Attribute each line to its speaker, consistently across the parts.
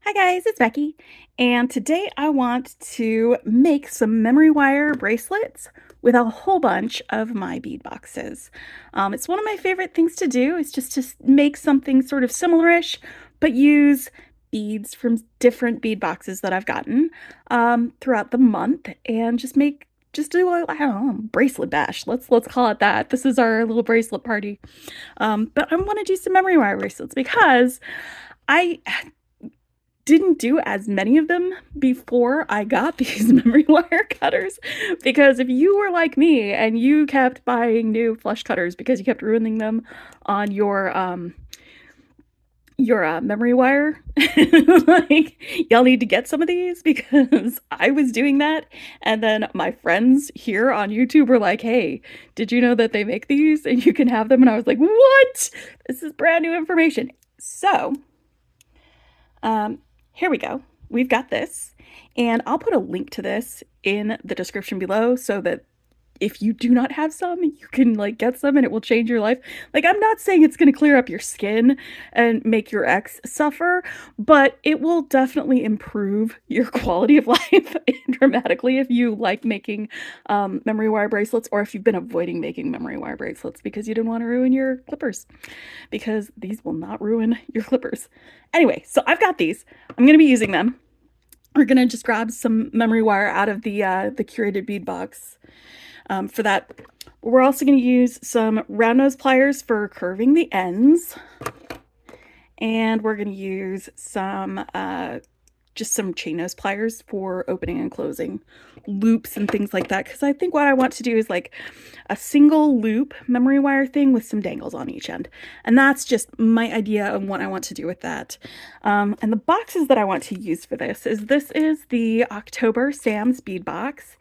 Speaker 1: Hi guys, it's Becky, and today I want to make some memory wire bracelets with a whole bunch of my bead boxes. It's one of my favorite things to do, is just to make something sort of similar-ish, but use beads from different bead boxes that I've gotten throughout the month, and just do a, I don't know, bracelet bash. Let's call it that. This is our little bracelet party. But I want to do some memory wire bracelets because I didn't do as many of them before I got these memory wire cutters, because if you were like me and you kept buying new flush cutters because you kept ruining them on your memory wire, like, y'all need to get some of these, because I was doing that, and then my friends here on YouTube were like, hey, did you know that they make these and you can have them? And I was like, what? This is brand new information. So here we go. We've got this, and I'll put a link to this in the description below so that if you do not have some, you can like get some and it will change your life. Like, I'm not saying it's going to clear up your skin and make your ex suffer, but it will definitely improve your quality of life dramatically if you like making memory wire bracelets, or if you've been avoiding making memory wire bracelets because you didn't want to ruin your clippers, because these will not ruin your clippers. Anyway, so I've got these. I'm going to be using them. We're going to just grab some memory wire out of the Curated bead box. For that, we're also going to use some round nose pliers for curving the ends, and we're going to use some just some chain nose pliers for opening and closing loops and things like that, because I think what I want to do is like a single loop memory wire thing with some dangles on each end, and that's just my idea of what I want to do with that. And the boxes that I want to use for this is the October Sam's bead box.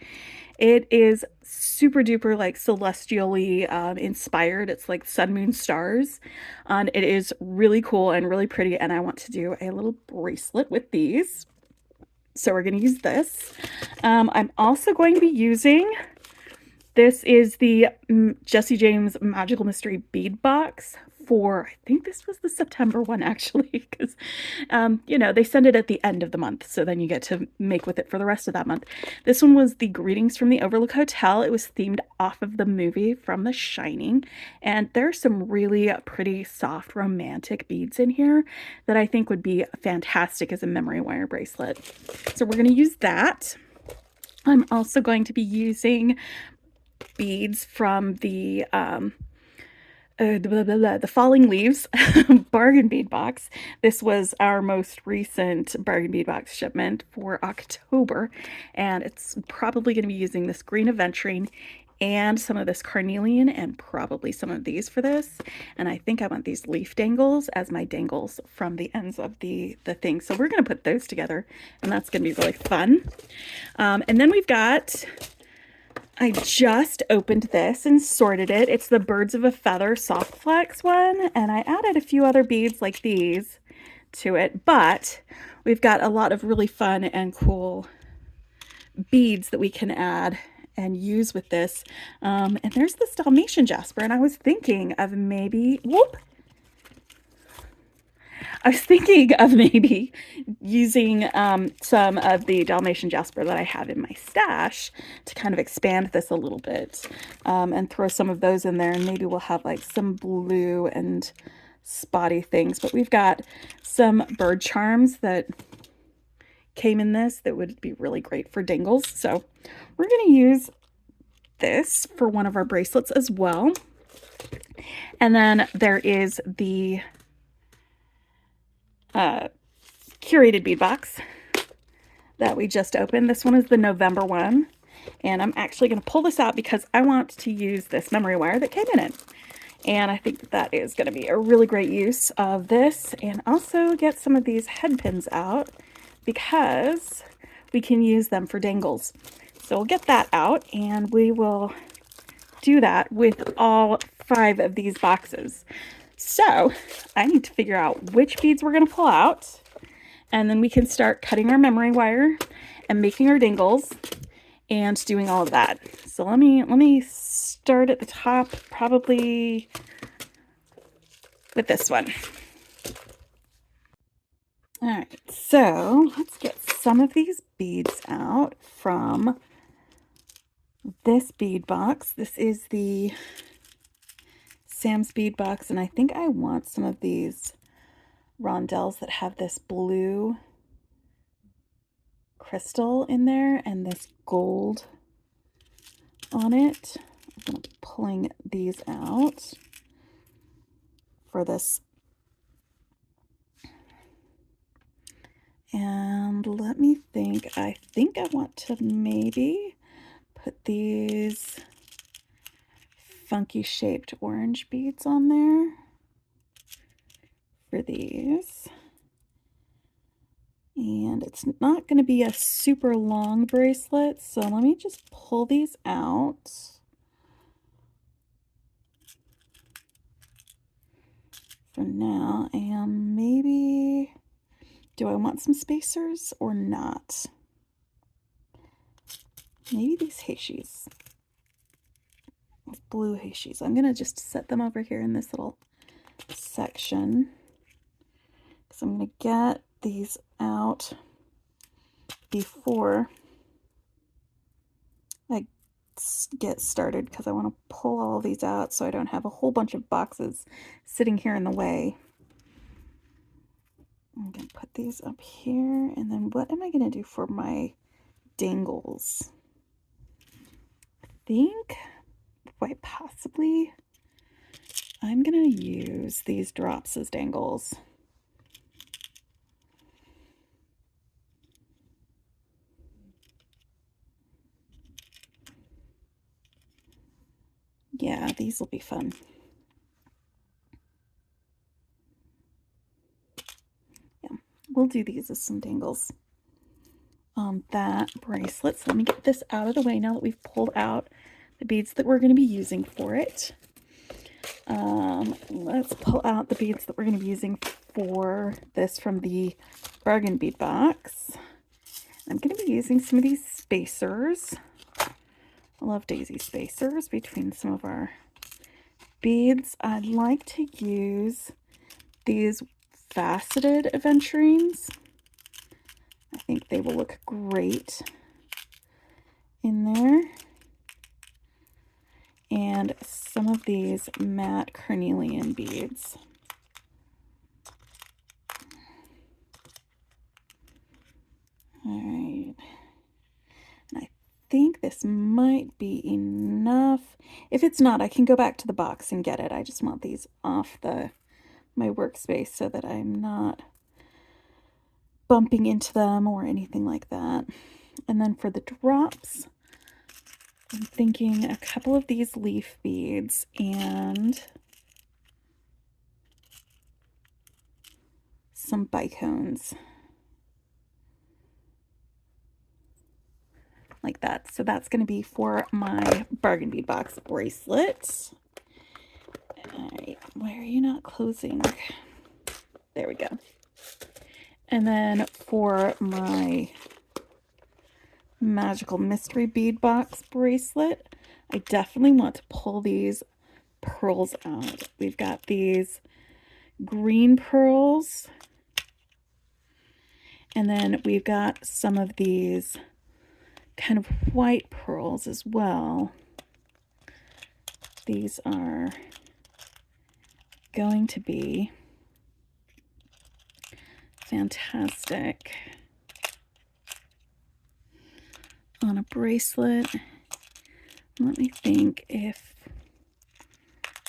Speaker 1: It is super duper like celestially inspired. It's like sun, moon, stars. And it is really cool and really pretty. And I want to do a little bracelet with these. So we're going to use this. I'm also going to be using, this is the Jessie James Magical Mystery Bead Box for, I think this was the September one actually, because, you know, they send it at the end of the month, so then you get to make with it for the rest of that month. This one was the Greetings from the Overlook Hotel. It was themed off of the movie from The Shining, and there's some really pretty soft romantic beads in here that I think would be fantastic as a memory wire bracelet. So we're going to use that. I'm also going to be using beads from the Falling Leaves bargain bead box. This was our most recent bargain bead box shipment for October, and it's probably going to be using this green aventurine and some of this carnelian and probably some of these for this. And I think I want these leaf dangles as my dangles from the ends of the thing. So we're going to put those together, and that's going to be really fun. And then we've got, I just opened this and sorted it. It's the Birds of a Feather Softflex one, and I added a few other beads like these to it, but we've got a lot of really fun and cool beads that we can add and use with this. And there's this Dalmatian jasper, and I was thinking of maybe, using some of the Dalmatian jasper that I have in my stash to kind of expand this a little bit, and throw some of those in there, and maybe we'll have like some blue and spotty things. But we've got some bird charms that came in this that would be really great for dangles. So we're going to use this for one of our bracelets as well. And then there is the Curated bead box that we just opened. This one is the November one, and I'm actually going to pull this out because I want to use this memory wire that came in it, and I think that is going to be a really great use of this. And also get some of these head pins out because we can use them for dangles. So we'll get that out, and we will do that with all 5 of these boxes. So I need to figure out which beads we're going to pull out, and then we can start cutting our memory wire and making our dangles and doing all of that. So let me start at the top, probably with this one. All right, so let's get some of these beads out from this bead box. This is the Sam's bead box, and I think I want some of these rondelles that have this blue crystal in there and this gold on it. I'm going to be pulling these out for this. And let me think. I think I want to maybe put these funky shaped orange beads on there for these. And it's not going to be a super long bracelet, so let me just pull these out. For now, and maybe, do I want some spacers or not? Maybe these heishis, blue heishis. I'm going to just set them over here in this little section, because I'm going to get these out before I get started, because I want to pull all these out so I don't have a whole bunch of boxes sitting here in the way. I'm going to put these up here, and then what am I going to do for my dangles? I think quite possibly I'm going to use these drops as dangles. Yeah, these will be fun. Yeah, we'll do these as some dangles on that bracelet. So let me get this out of the way now that we've pulled out the beads that we're going to be using for it. Let's pull out the beads that we're going to be using for this from the bargain bead box. I'm going to be using some of these spacers. I love daisy spacers between some of our beads. I'd like to use these faceted aventurines. I think they will look great in there. And some of these matte carnelian beads. All right. And I think this might be enough. If it's not, I can go back to the box and get it. I just want these off my workspace so that I'm not bumping into them or anything like that. And then for the drops, I'm thinking a couple of these leaf beads and some bicones. Like that. So that's going to be for my bargain bead box bracelet. All right, why are you not closing? There we go. And then for my magical mystery bead box bracelet, I definitely want to pull these pearls out. We've got these green pearls, and then we've got some of these kind of white pearls as well. These are going to be fantastic on a bracelet. Let me think if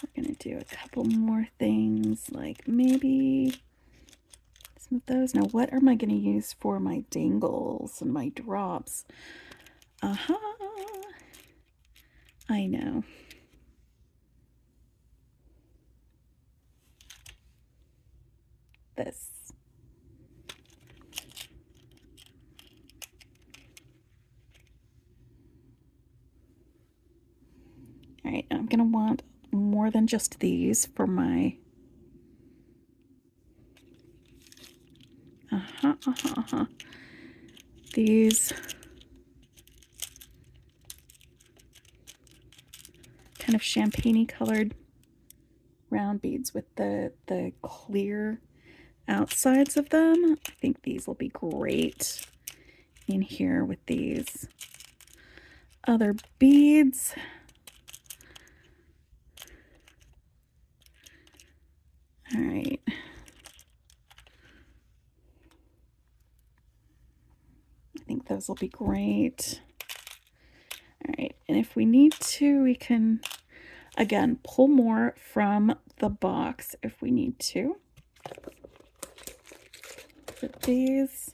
Speaker 1: we're going to do a couple more things, like maybe some of those. Now, what am I going to use for my dangles and my drops? Aha! I know. This. All right, I'm going to want more than just these for my these kind of champagne-y colored round beads with the clear outsides of them. I think these will be great in here with these other beads. All right. I think those will be great. All right, and if we need to, we can, again, pull more from the box if we need to. Put these.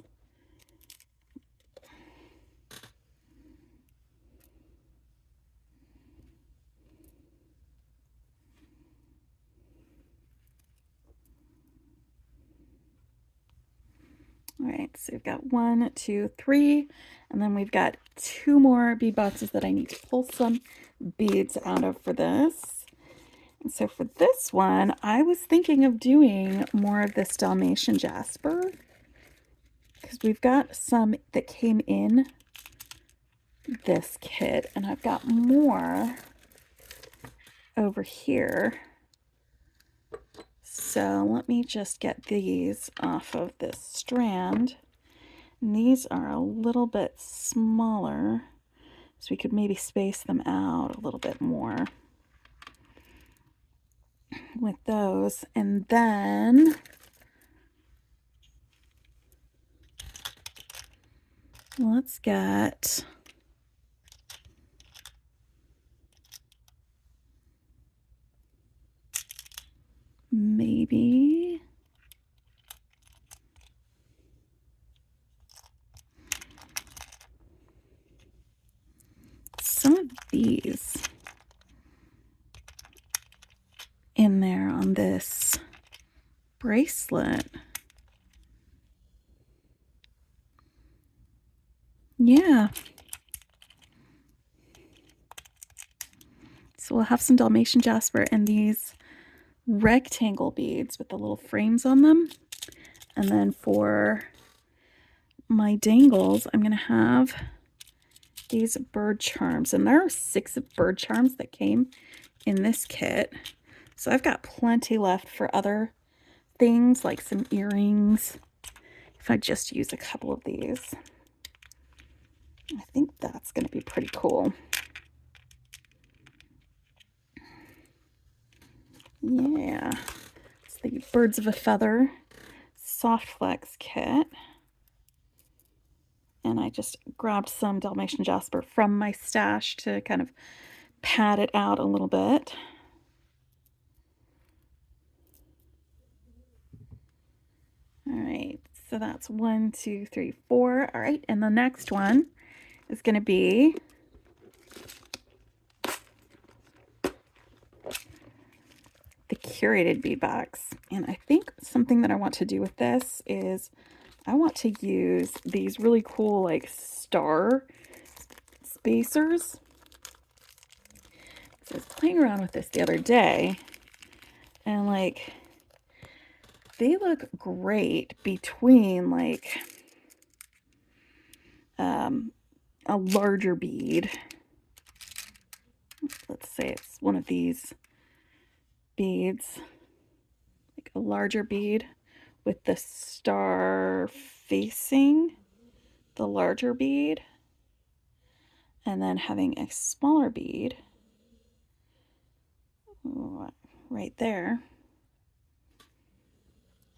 Speaker 1: All right, so we've got 1, 2, 3, and then we've got 2 more bead boxes that I need to pull some beads out of for this. And so for this one, I was thinking of doing more of this Dalmatian jasper because we've got some that came in this kit, and I've got more over here. So let me just get these off of this strand. And these are a little bit smaller, so we could maybe space them out a little bit more with those. And then let's get maybe some of these in there on this bracelet. Yeah. So we'll have some Dalmatian jasper and these rectangle beads with the little frames on them. And then for my dangles, I'm going to have these bird charms. And there are 6 bird charms that came in this kit. So I've got plenty left for other things like some earrings. If I just use a couple of these, I think that's going to be pretty cool. Yeah, it's the Birds of a Feather Softflex kit. And I just grabbed some Dalmatian jasper from my stash to kind of pad it out a little bit. All right, so that's 1, 2, 3, 4. All right, and the next one is going to be the Curated bead box. And I think something that I want to do with this is I want to use these really cool like star spacers. So I was playing around with this the other day, and like they look great between like a larger bead. Let's say it's one of these beads, like a larger bead with the star facing the larger bead, and then having a smaller bead right there,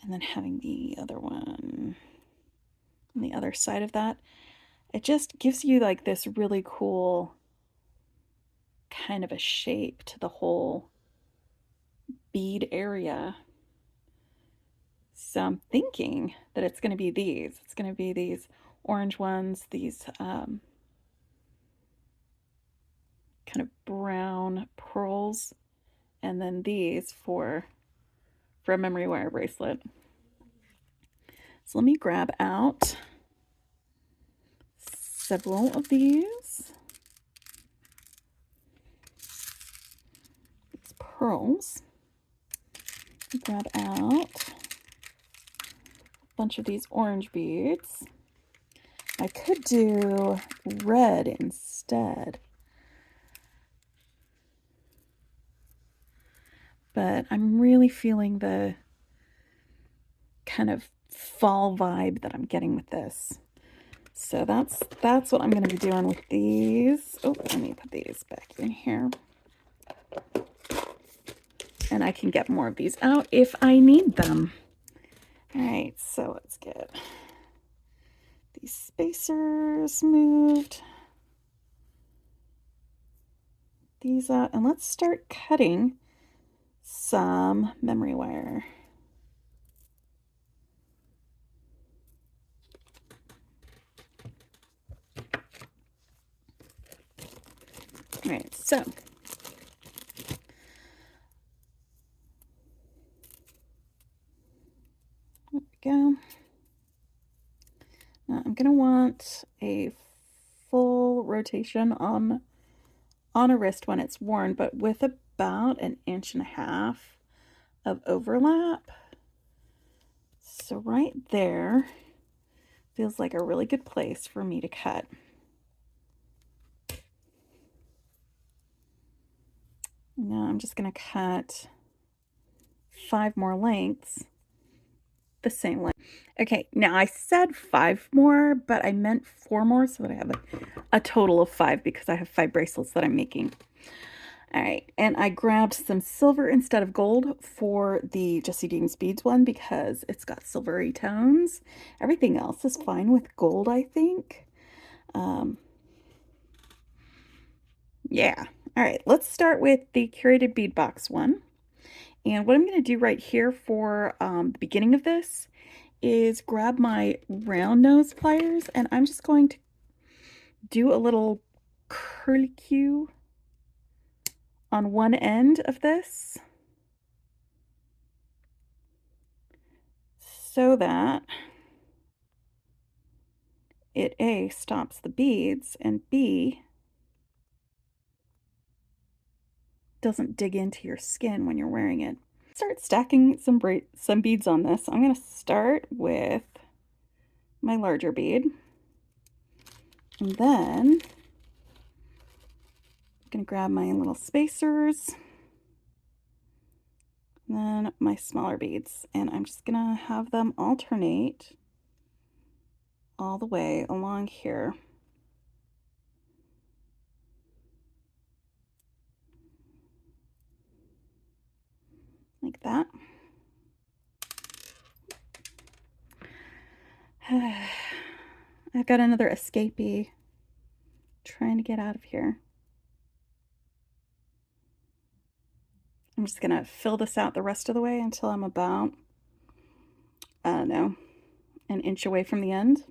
Speaker 1: and then having the other one on the other side of that. It just gives you like this really cool kind of a shape to the whole bead area. So I'm thinking that it's going to be these. It's going to be these orange ones, these kind of brown pearls, and then these for a memory wire bracelet. So let me grab out several of these pearls. Grab out a bunch of these orange beads. I could do red instead, but I'm really feeling the kind of fall vibe that I'm getting with this. So that's what I'm going to be doing with these. Oh, let me put these back in here. And I can get more of these out if I need them. All right, so let's get these spacers moved. These out, and let's start cutting some memory wire. All right, so there we go. Now I'm gonna want a full rotation on a wrist when it's worn, but with about 1.5 inches of overlap. So right there feels like a really good place for me to cut. Now I'm just going to cut 5 more lengths the same length. Okay, now I said 5 more, but I meant 4 more so that I have a total of 5 because I have 5 bracelets that I'm making. All right, and I grabbed some silver instead of gold for the Just Eating Beads one because it's got silvery tones. Everything else is fine with gold, I think. Yeah. All right, let's start with the Curated bead box one. And what I'm going to do right here for the beginning of this is grab my round nose pliers, and I'm just going to do a little curlicue on one end of this so that it A, stops the beads, and B, doesn't dig into your skin when you're wearing it. Start stacking some beads on this. I'm going to start with my larger bead, and then I'm going to grab my little spacers, and then my smaller beads, and I'm just going to have them alternate all the way along here. Like that. I've got another escapee trying to get out of here. I'm just going to fill this out the rest of the way until I'm about, I don't know, 1 inch away from the end.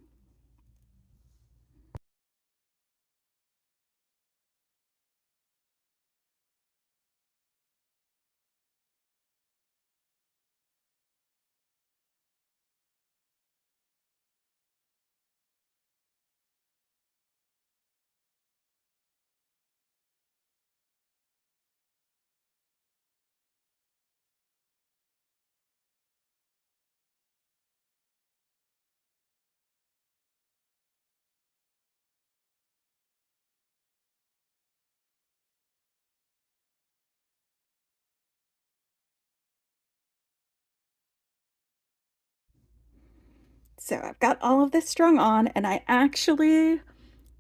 Speaker 1: So I've got all of this strung on, and I actually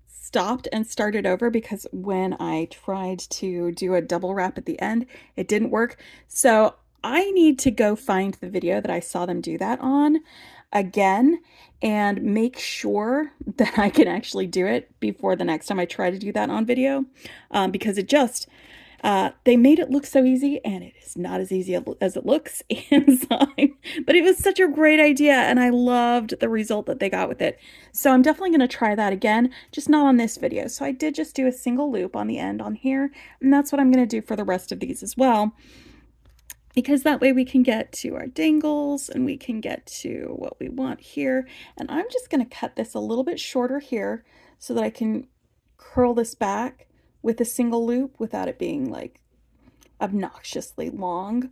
Speaker 1: stopped and started over because when I tried to do a double wrap at the end, it didn't work. So I need to go find the video that I saw them do that on again and make sure that I can actually do it before the next time I try to do that on video, because it just they made it look so easy, and it is not as easy as it looks inside. But it was such a great idea, and I loved the result that they got with it. So I'm definitely going to try that again, just not on this video. So I did just do a single loop on the end on here, and that's what I'm going to do for the rest of these as well, because that way we can get to our dangles and we can get to what we want here. And I'm just going to cut this a little bit shorter here so that I can curl this back with a single loop without it being like obnoxiously long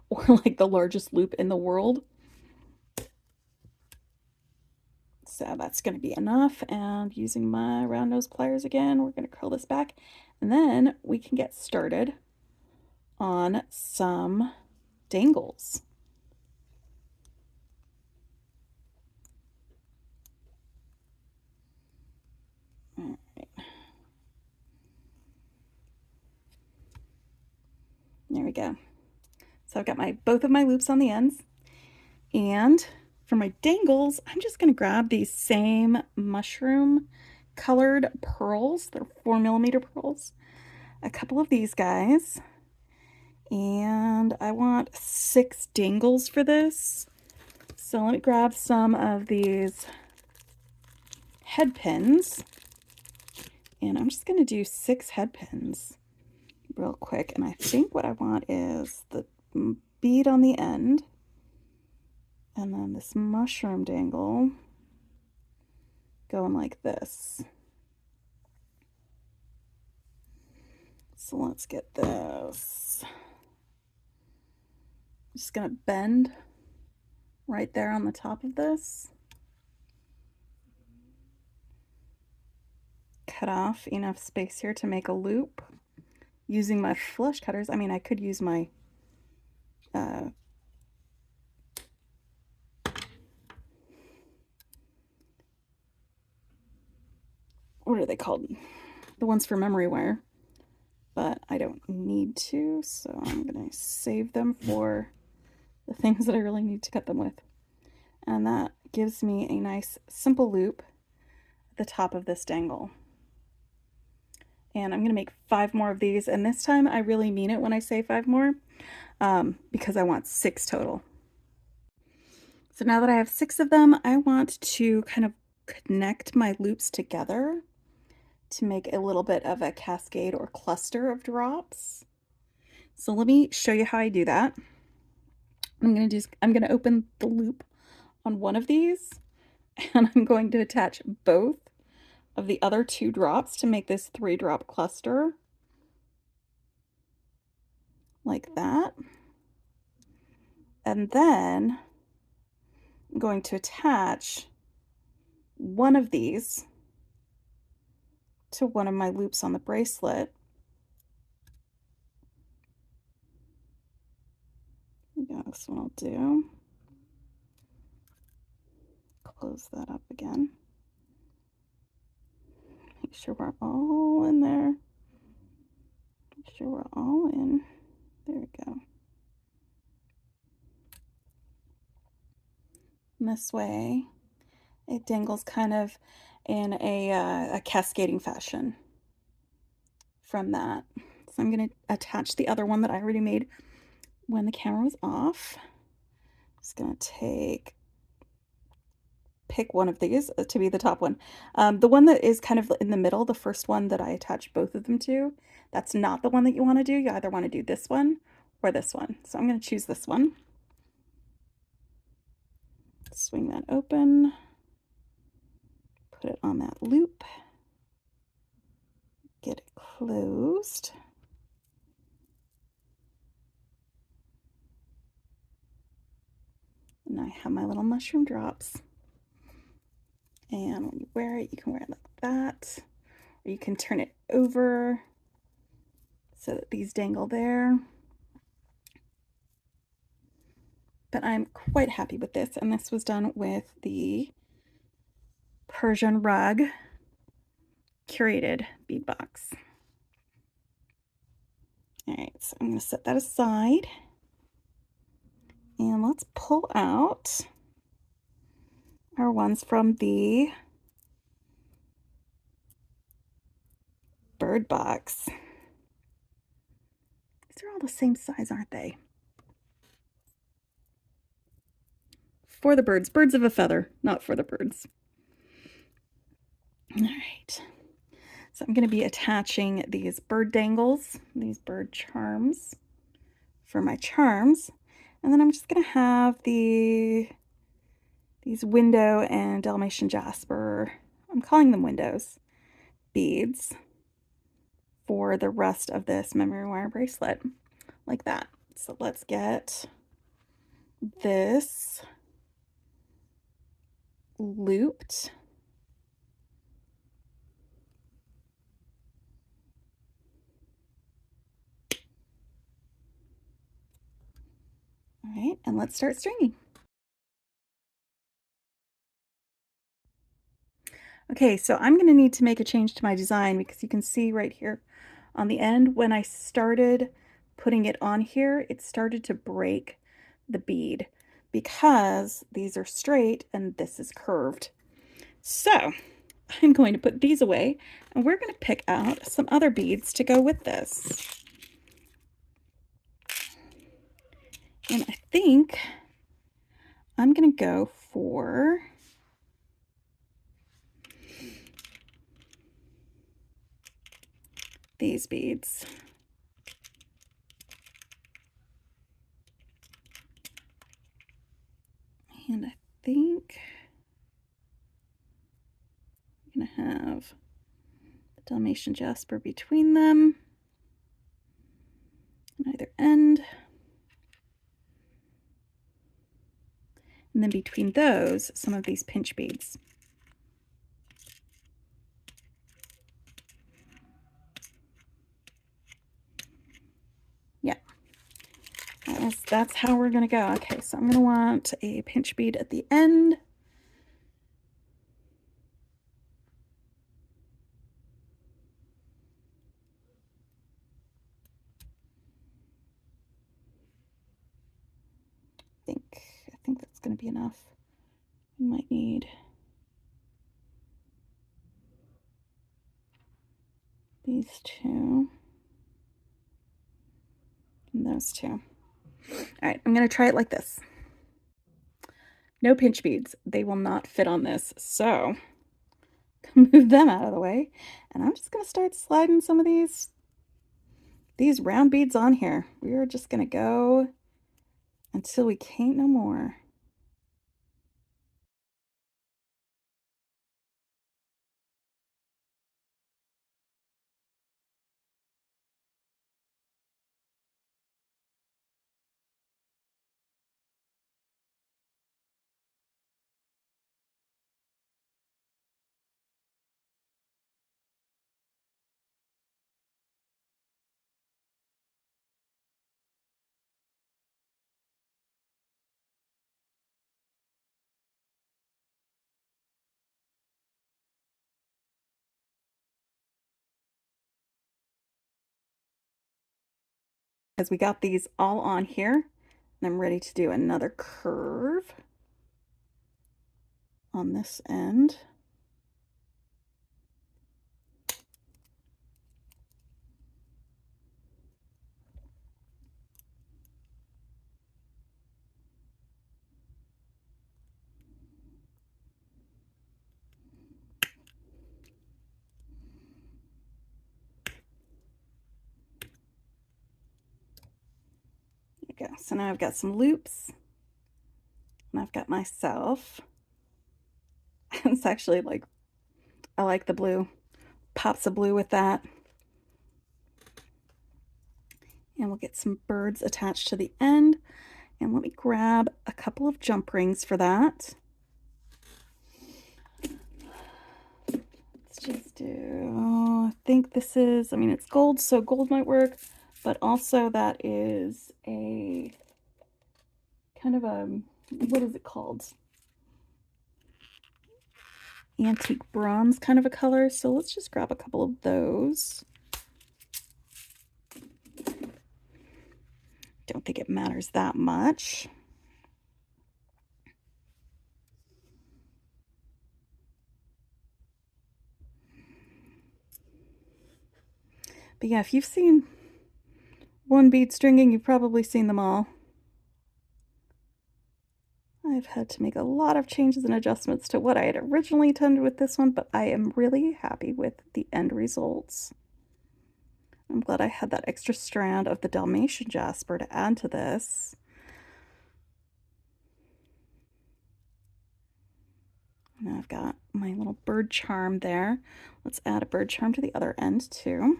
Speaker 1: or like the largest loop in the world. So that's going to be enough, and using my round nose pliers again, we're going to curl this back, and then we can get started on some dangles. There we go. So I've got both of my loops on the ends. And for my dangles, I'm just going to grab these same mushroom colored pearls. They're 4mm pearls. A couple of these guys. And I want 6 dangles for this. So let me grab some of these head pins. And I'm just going to do 6 head pins real quick. And I think what I want is the bead on the end. And then this mushroom dangle going like this. So let's get this. I'm just going to bend right there on the top of this. Cut off enough space here to make a loop using my flush cutters. I mean, I could use my what are they called? The ones for memory wire. But I don't need to, so I'm going to save them for the things that I really need to cut them with. And that gives me a nice simple loop at the top of this dangle. And I'm going to make 5 more of these, and this time I really mean it when I say 5 more, because I want 6 total. So now that I have 6 of them, I want to kind of connect my loops together to make a little bit of a cascade or cluster of drops. So let me show you how I do that. I'm going to open the loop on one of these, and I'm going to attach both of the other 2 drops to make this 3-drop cluster, like that. And then I'm going to attach one of these to one of my loops on the bracelet. Yeah, this one I'll do. Close that up again. Make sure we're all in there. Make sure we're all in. There we go. And this way, it dangles kind of in a cascading fashion from that. So I'm going to attach the other one that I already made when the camera was off. Just going to pick one of these to be the top one. The one that is kind of in the middle, the first one that I attached both of them to, that's not the one that you want to do. You either want to do this one or this one. So I'm going to choose this one. Swing that open, put it on that loop, get it closed. And I have my little mushroom drops. And when you wear it, you can wear it like that, or you can turn it over so that these dangle there. But I'm quite happy with this, and this was done with the Persian rug Curated bead box. All right, so I'm going to set that aside, and let's pull out our ones from the bird box. These are all the same size, aren't they? For the birds. Birds of a feather, not for the birds. All right. So I'm going to be attaching these bird dangles, these bird charms for my charms. And then I'm just going to have these window and Dalmatian jasper, I'm calling them windows, beads for the rest of this memory wire bracelet, like that. So let's get this looped. All right, and let's start stringing. Okay, so I'm going to need to make a change to my design because you can see right here on the end when I started putting it on here, it started to break the bead because these are straight and this is curved. So I'm going to put these away and we're going to pick out some other beads to go with this. And I think I'm going to go for these beads. And I think I'm going to have the Dalmatian jasper between them on either end. And then between those, some of these pinch beads. Yeah, that's how we're gonna go. Okay, so I'm gonna want a pinch bead at the end. I think that's gonna be enough. We might need these two and those two. All right, I'm gonna try it like this. No pinch beads. They will not fit on this. So move them out of the way. And I'm just gonna start sliding some of these round beads on here. We are just gonna go until we can't no more. Because we got these all on here, and I'm ready to do another curve on this end. There we go. So now I've got some loops, and I've got myself. It's actually like, I like the blue. Pops of blue with that. And we'll get some birds attached to the end. And let me grab a couple of jump rings for that. Let's just do, I think this is, I mean, it's gold, so gold might work, but also that is a kind of a, what is it called? Antique bronze kind of a color. So let's just grab a couple of those. Don't think it matters that much. But yeah, if you've seen one bead stringing, you've probably seen them all. I've had to make a lot of changes and adjustments to what I had originally intended with this one, but I am really happy with the end results. I'm glad I had that extra strand of the Dalmatian jasper to add to this. Now I've got my little bird charm there. Let's add a bird charm to the other end too.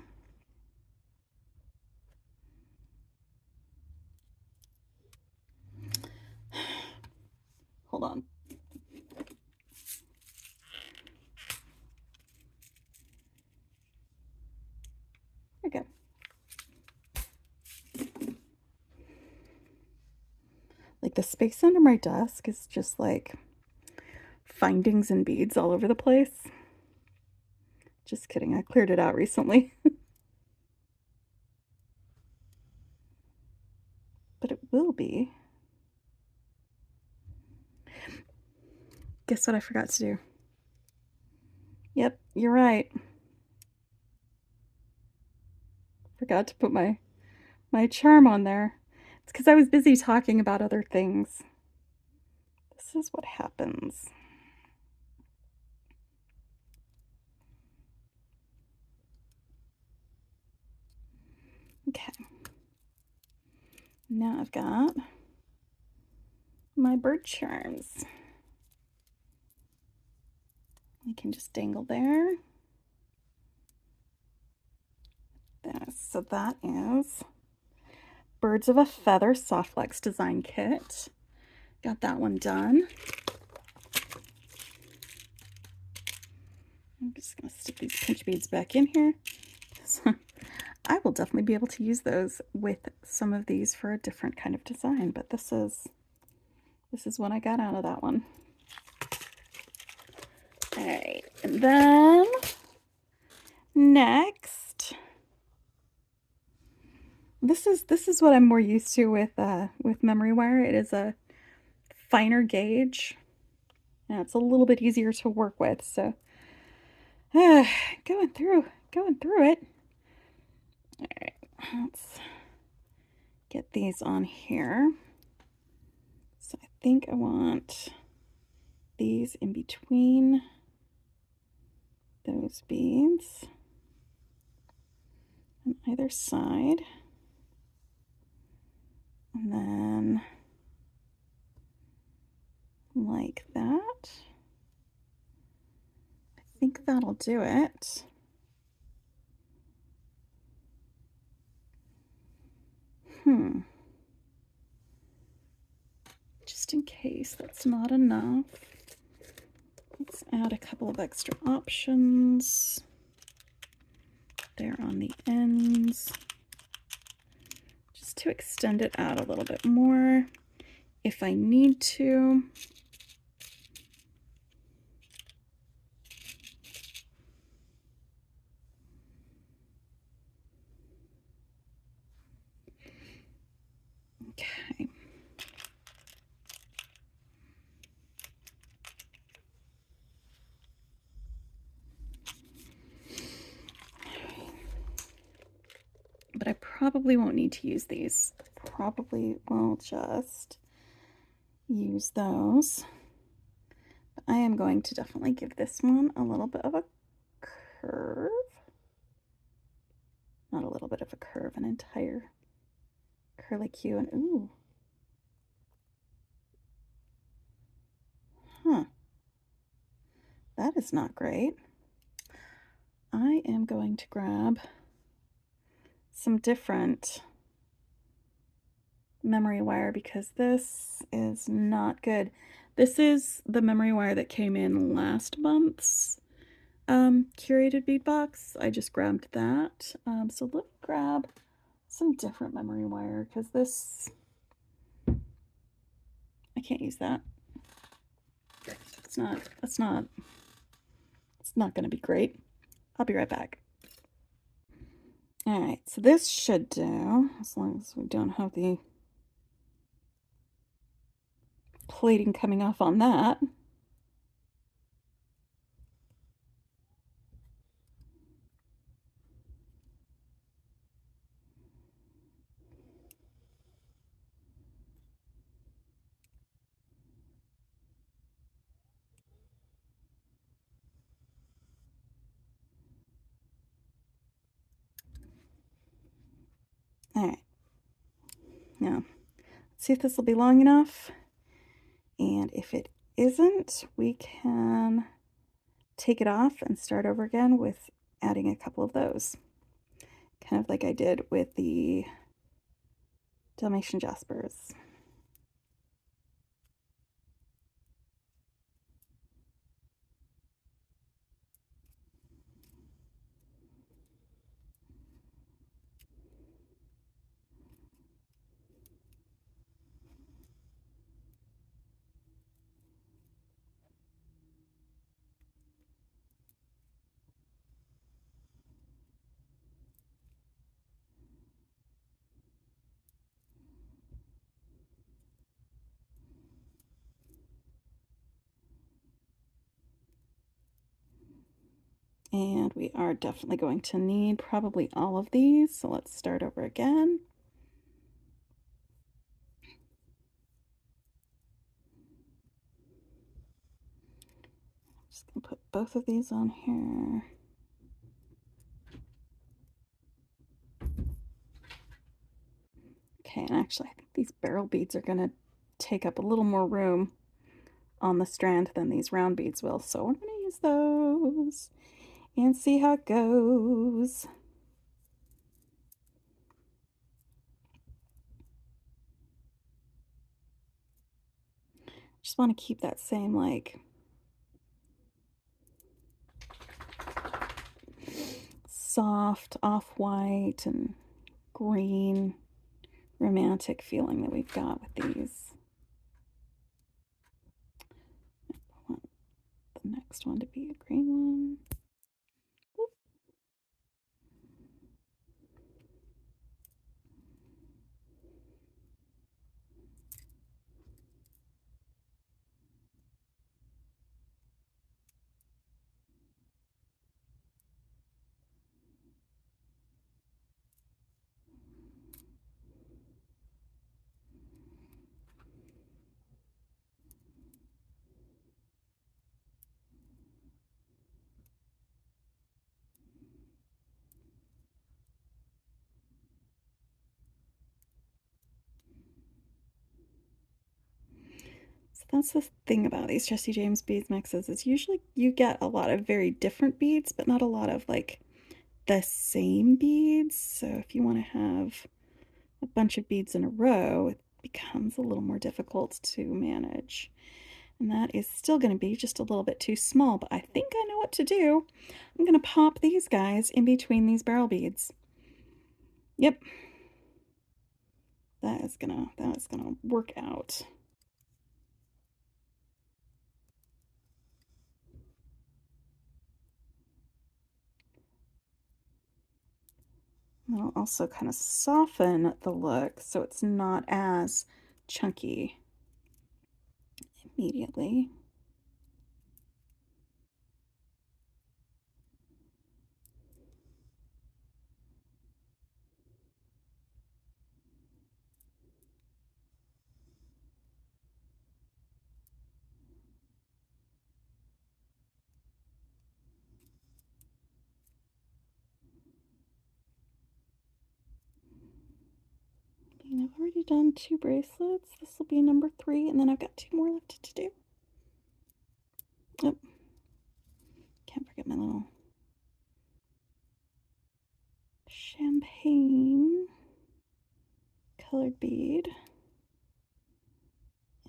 Speaker 1: Hold on. Okay. Like the space under my desk is just like findings and beads all over the place. Just kidding, I cleared it out recently. but it will be. Guess what I forgot to do? Yep, you're right. Forgot to put my charm on there. It's because I was busy talking about other things. This is what happens. Okay. Now I've got my bird charms. I can just dangle there. So that is Birds of a Feather Softflex design kit. Got that one done. I'm just going to stick these pinch beads back in here. I will definitely be able to use those with some of these for a different kind of design, but this is what I got out of that one. All right, and then next, this is what I'm more used to with memory wire. It is a finer gauge. Now it's a little bit easier to work with, so going through it. All right, let's get these on here. So I think I want these in between those beads on either side. And then like that. I think that'll do it. Just in case that's not enough, let's add a couple of extra options there on the ends, just to extend it out a little bit more if I need to. Okay. But I probably won't need to use these. Probably will just use those. But I am going to definitely give this one a little bit of a curve. Not a little bit of a curve, an entire curlicue. And ooh. Huh. That is not great. I am going to grab some different memory wire because this is not good. This is the memory wire that came in last month's curated bead box. I just grabbed that. So let me grab some different memory wire because this, I can't use that. It's not going to be great. I'll be right back. All right, so this should do, as long as we don't have the plating coming off on that. All right, now let's see if this will be long enough. And if it isn't, we can take it off and start over again with adding a couple of those. Kind of like I did with the Dalmatian Jaspers. And we are definitely going to need probably all of these, so let's start over again. I'm just going to put both of these on here. Okay, and actually I think these barrel beads are going to take up a little more room on the strand than these round beads will, so we're going to use those and see how it goes. Just want to keep that same like soft off-white and green romantic feeling that we've got with these. I want the next one to be a green one. Oop. So that's the thing about these Jesse James beads mixes is usually you get a lot of very different beads, but not a lot of like the same beads. So if you want to have a bunch of beads in a row, it becomes a little more difficult to manage. And that is still going to be just a little bit too small, but I think I know what to do. I'm going to pop these guys in between these barrel beads. Yep. That is gonna work out. That'll also kind of soften the look so it's not as chunky immediately. And I've already done 2 bracelets. This will be number 3, and then I've got 2 more left to do. Oh, can't forget my little champagne colored bead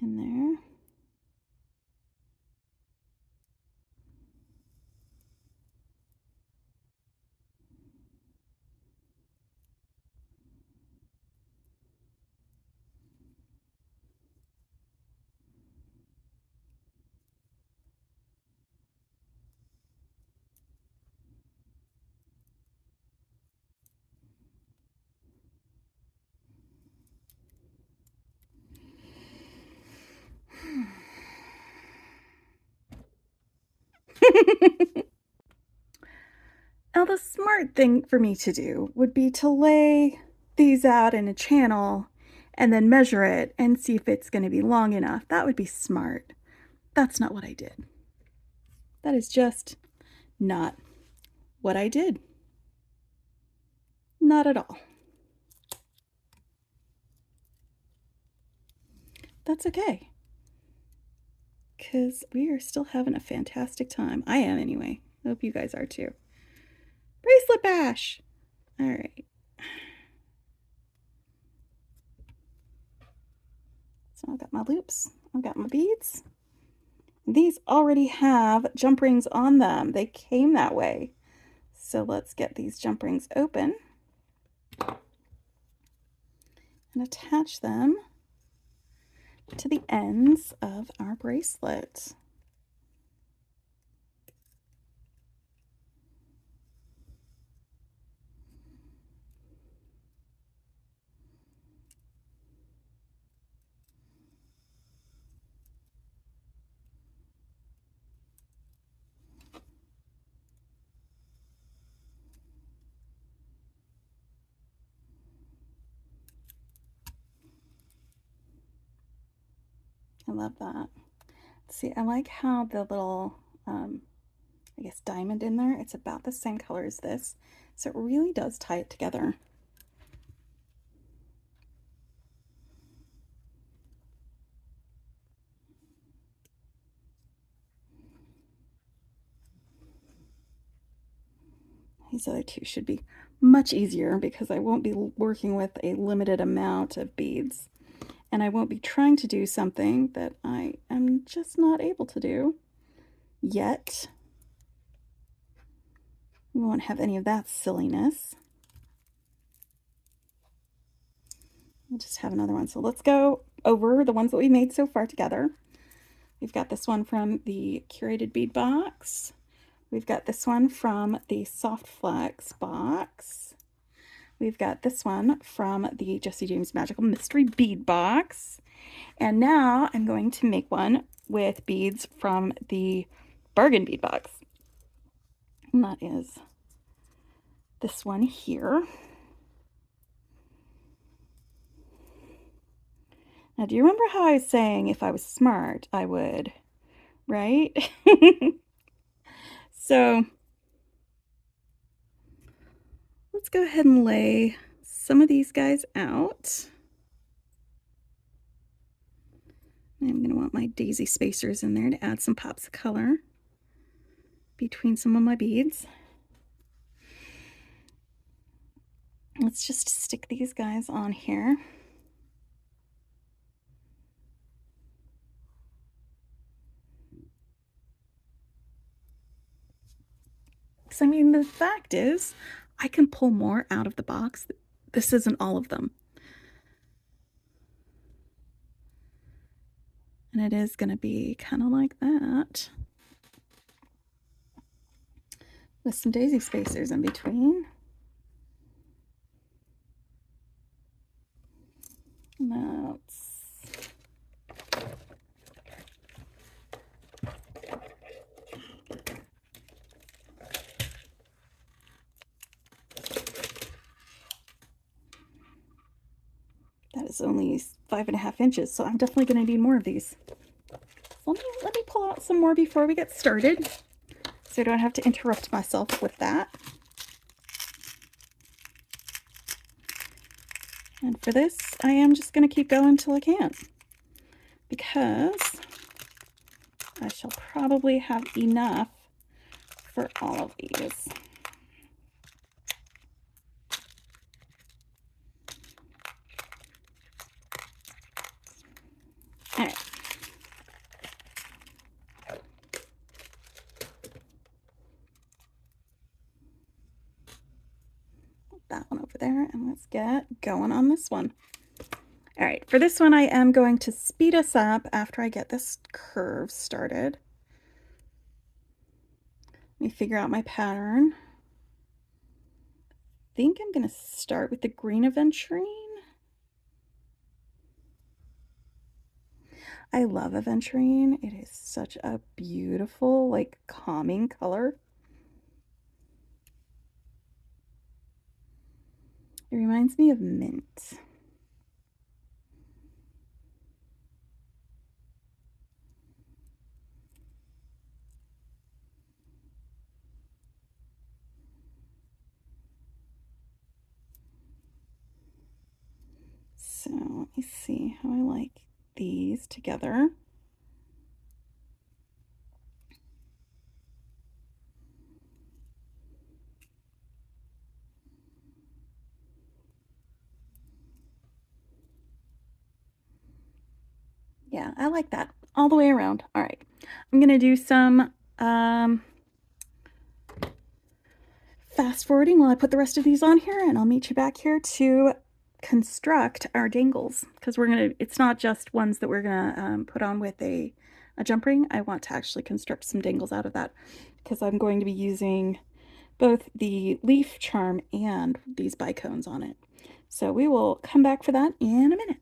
Speaker 1: in there. Now, the smart thing for me to do would be to lay these out in a channel and then measure it and see if it's going to be long enough. That would be smart. That's not what I did. That is just not what I did. Not at all. That's okay. Because we are still having a fantastic time. I am, anyway. I hope you guys are too. Bracelet Bash! Alright. So I've got my loops. I've got my beads. These already have jump rings on them. They came that way. So let's get these jump rings open and attach them to the ends of our bracelet. I love that. See, I like how the little, I guess, diamond in there, it's about the same color as this. So it really does tie it together. These other two should be much easier because I won't be working with a limited amount of beads. And I won't be trying to do something that I am just not able to do yet. We won't have any of that silliness. We'll just have another one. So let's go over the ones that we made so far together. We've got this one from the Curated bead box. We've got this one from the Softflex box. We've got this one from the Jesse James Magical Mystery Bead box. And now I'm going to make one with beads from the Bargain bead box. And that is this one here. Now, do you remember how I was saying if I was smart, I would, right? So let's go ahead and lay some of these guys out. I'm going to want my daisy spacers in there to add some pops of color between some of my beads. Let's just stick these guys on here. Because, I mean, the fact is, I can pull more out of the box. This isn't all of them. And it is going to be kind of like that, with some daisy spacers in between. That is only 5.5 inches, so I'm definitely going to need more of these. So let me pull out some more before we get started, so I don't have to interrupt myself with that. And for this, I am just going to keep going until I can, because I shall probably have enough for all of these. All right. Put that one over there, and let's get going on this one. All right, for this one, I am going to speed us up after I get this curve started. Let me figure out my pattern. I think I'm going to start with the green aventurine. I love aventurine. It is such a beautiful, like, calming color. It reminds me of mint. So let me see how I like these together. Yeah, I like that all the way around. All right, I'm gonna do some fast forwarding while I put the rest of these on here, and I'll meet you back here to construct our dangles, because it's not just ones that we're gonna put on with a jump ring. I want to actually construct some dangles out of that, because I'm going to be using both the leaf charm and these bicones on it. So we will come back for that in a minute.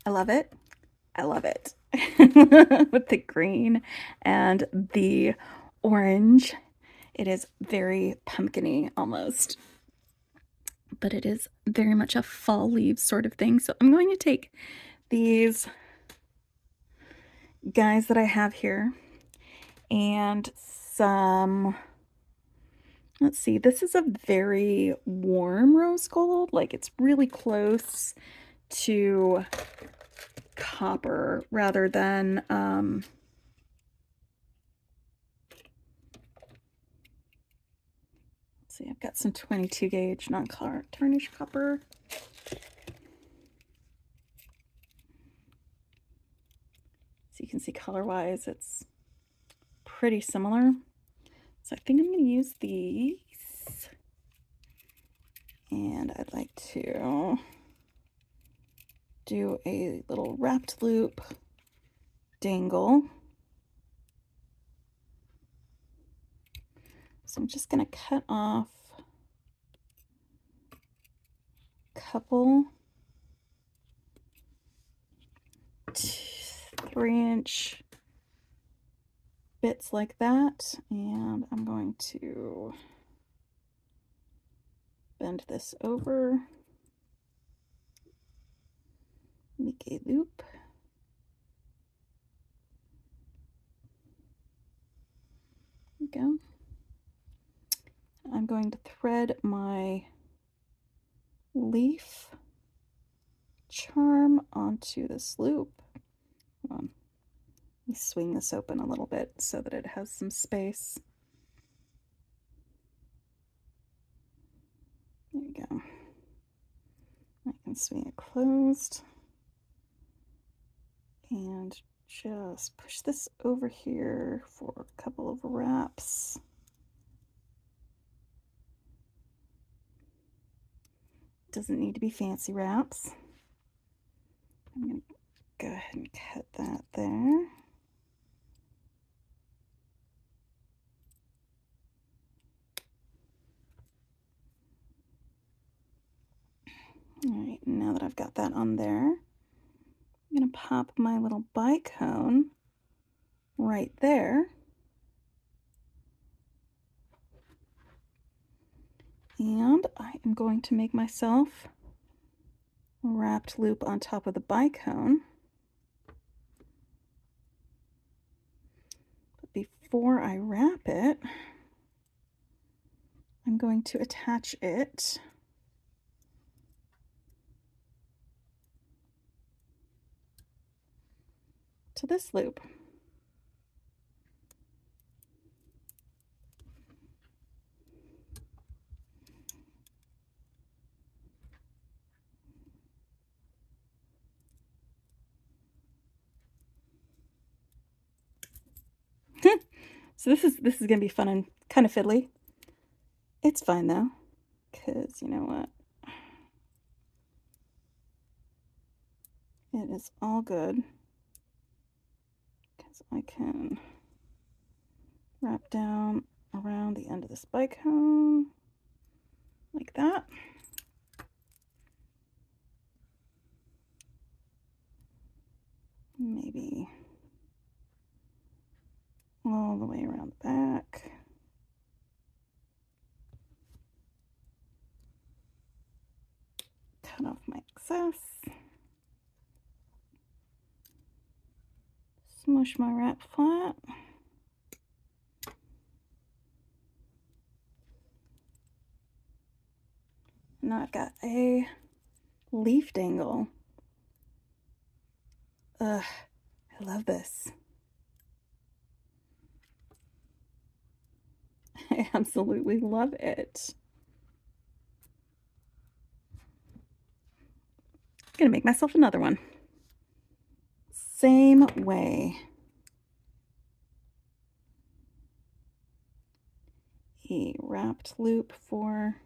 Speaker 1: I love it. I love it. With the green and the orange. It is very pumpkin-y almost. But it is very much a fall leaves sort of thing. So I'm going to take these guys that I have here and some, let's see, this is a very warm rose gold. Like it's really close to copper rather than let's see, I've got some 22 gauge non-tarnished copper. So you can see color-wise it's pretty similar. So I think I'm going to use these. And I'd like to do a little wrapped loop dangle. So I'm just going to cut off a couple 3-inch bits like that, and I'm going to bend this over, make a loop. There we go. I'm going to thread my leaf charm onto this loop. Let me swing this open a little bit so that it has some space. There we go. I can swing it closed and just push this over here for a couple of wraps. Doesn't need to be fancy wraps. I'm going to go ahead and cut that there. All right, now that I've got that on there, I'm going to pop my little bicone right there. And I am going to make myself a wrapped loop on top of the bicone. But before I wrap it, I'm going to attach it to this loop. So this is gonna be fun and kind of fiddly. It's fine though, because you know what? It is all good, because I can wrap down around the end of this bicone like that. Maybe all the way around the back. Cut off my excess. Smush my wrap flat. Now I've got a leaf dangle. Ugh, I love this. I absolutely love it. I'm gonna make myself another one. Same way. A wrapped loop for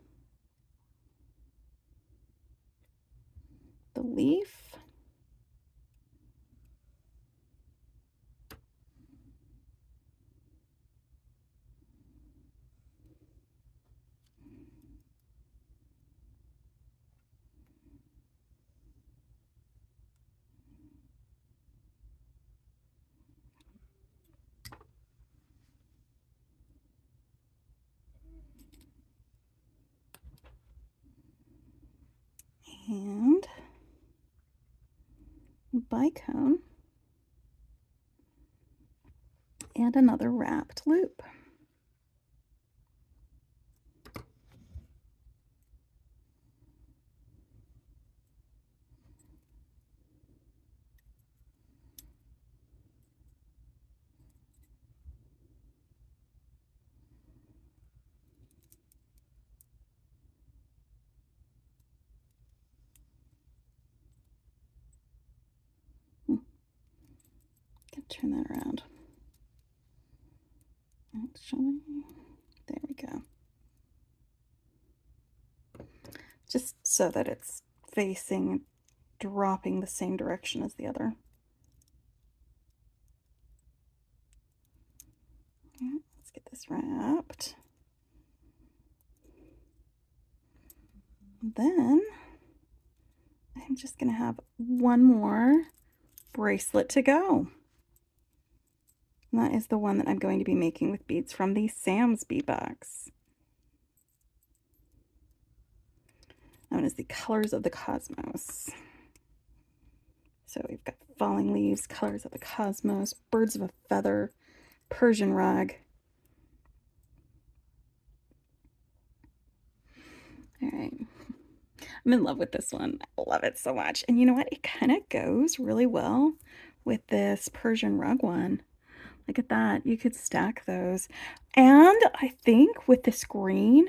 Speaker 1: the leaf. And a bicone. And another wrapped loop. Can turn that around. Actually, there we go. Just so that it's facing, dropping the same direction as the other. Let's get this wrapped. Then I'm just going to have one more bracelet to go. And that is the one that I'm going to be making with beads from the Sam's bead box. That one is the Colors of the Cosmos. So we've got falling leaves, colors of the cosmos, birds of a feather, Persian rug. All right. I'm in love with this one. I love it so much. And you know what? It kind of goes really well with this Persian rug one. Look at that. You could stack those. And I think with this green,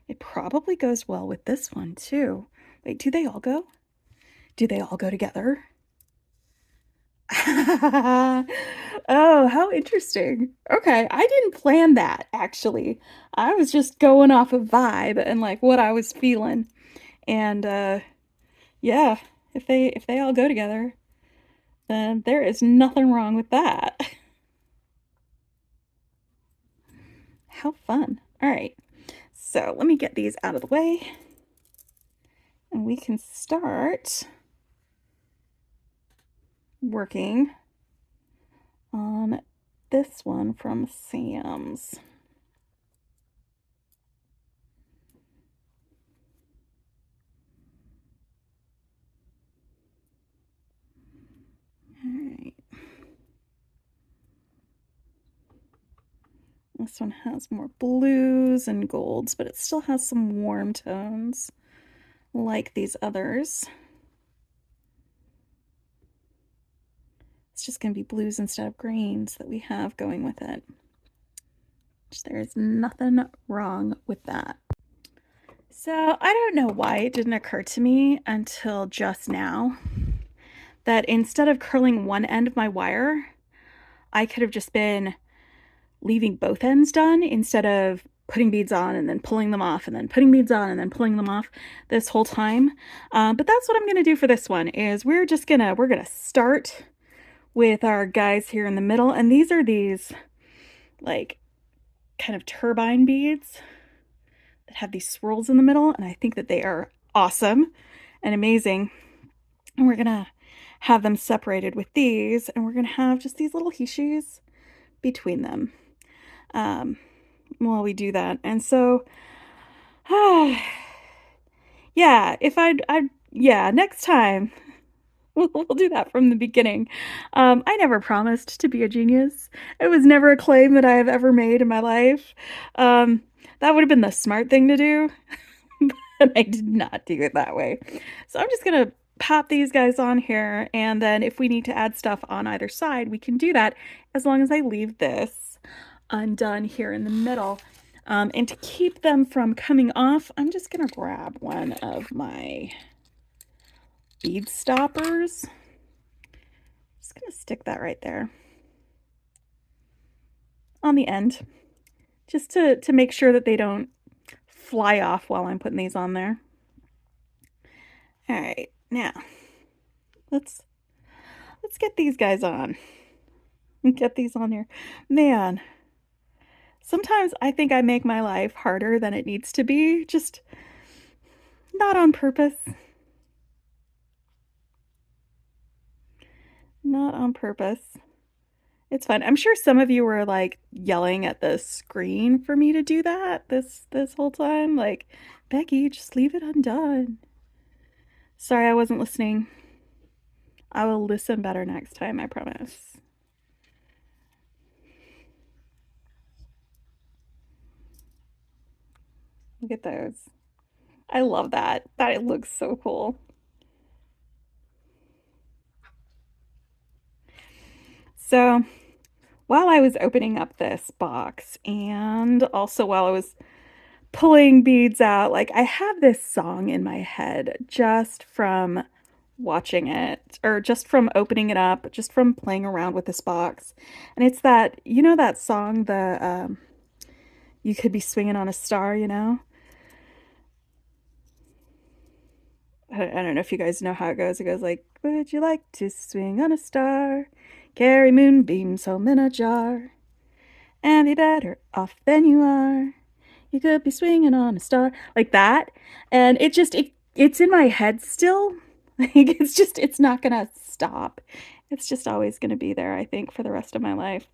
Speaker 1: it probably goes well with this one too. Wait, do they all go? Do they all go together? Oh, how interesting. Okay, I didn't plan that actually. I was just going off of vibe and like what I was feeling. And yeah, if they all go together, then there is nothing wrong with that. How fun. All right. So, let me get these out of the way. And we can start working on this one from Sam's. All right. This one has more blues and golds, but it still has some warm tones like these others. It's just going to be blues instead of greens that we have going with it. There's nothing wrong with that. So I don't know why it didn't occur to me until just now that instead of curling one end of my wire, I could have just been leaving both ends done instead of putting beads on and then pulling them off and then putting beads on and then pulling them off this whole time. But that's what I'm going to do for this one is we're gonna start with our guys here in the middle. And these are these like kind of turbine beads that have these swirls in the middle. And I think that they are awesome and amazing. And we're gonna have them separated with these, and we're gonna have just these little hishis between them while we do that. And so yeah, yeah, next time we'll do that from the beginning. I never promised to be a genius. It was never a claim that I have ever made in my life. That would have been the smart thing to do, but I did not do it that way. So I'm just gonna pop these guys on here, and then if we need to add stuff on either side, we can do that as long as I leave this undone here in the middle. And to keep them from coming off, I'm just gonna grab one of my bead stoppers. Just gonna stick that right there on the end, just to make sure that they don't fly off while I'm putting these on there. All right, now let's get these guys on. Get these on here. Man, sometimes I think I make my life harder than it needs to be, just not on purpose. Not on purpose. It's fine. I'm sure some of you were like yelling at the screen for me to do that this whole time. Like, Becky, just leave it undone. Sorry, I wasn't listening. I will listen better next time, I promise. Look at those. I love that. That looks so cool. So, while I was opening up this box and also while I was pulling beads out, like I have this song in my head just from watching it or just from opening it up, just from playing around with this box. And it's that, you know, that song, the You Could Be Swinging on a Star, you know? I don't know if you guys know how it goes. It goes like, would you like to swing on a star? Carry moonbeams home in a jar and be better off than you are. You could be swinging on a star, like that. And it's in my head still. Like it's not gonna stop. It's just always gonna be there, I think, for the rest of my life.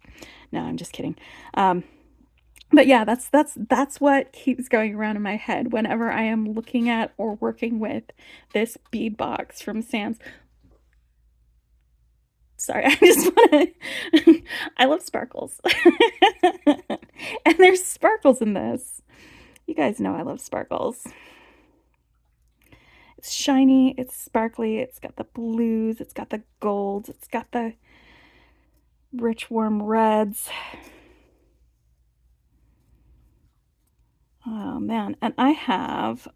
Speaker 1: No, I'm just kidding. Um, but yeah, that's what keeps going around in my head whenever I am looking at or working with this bead box from Sam's. Sorry, I just want to. I love sparkles, and there's sparkles in this. You guys know I love sparkles. It's shiny, it's sparkly, it's got the blues, it's got the golds, it's got the rich warm reds. Oh man, and I have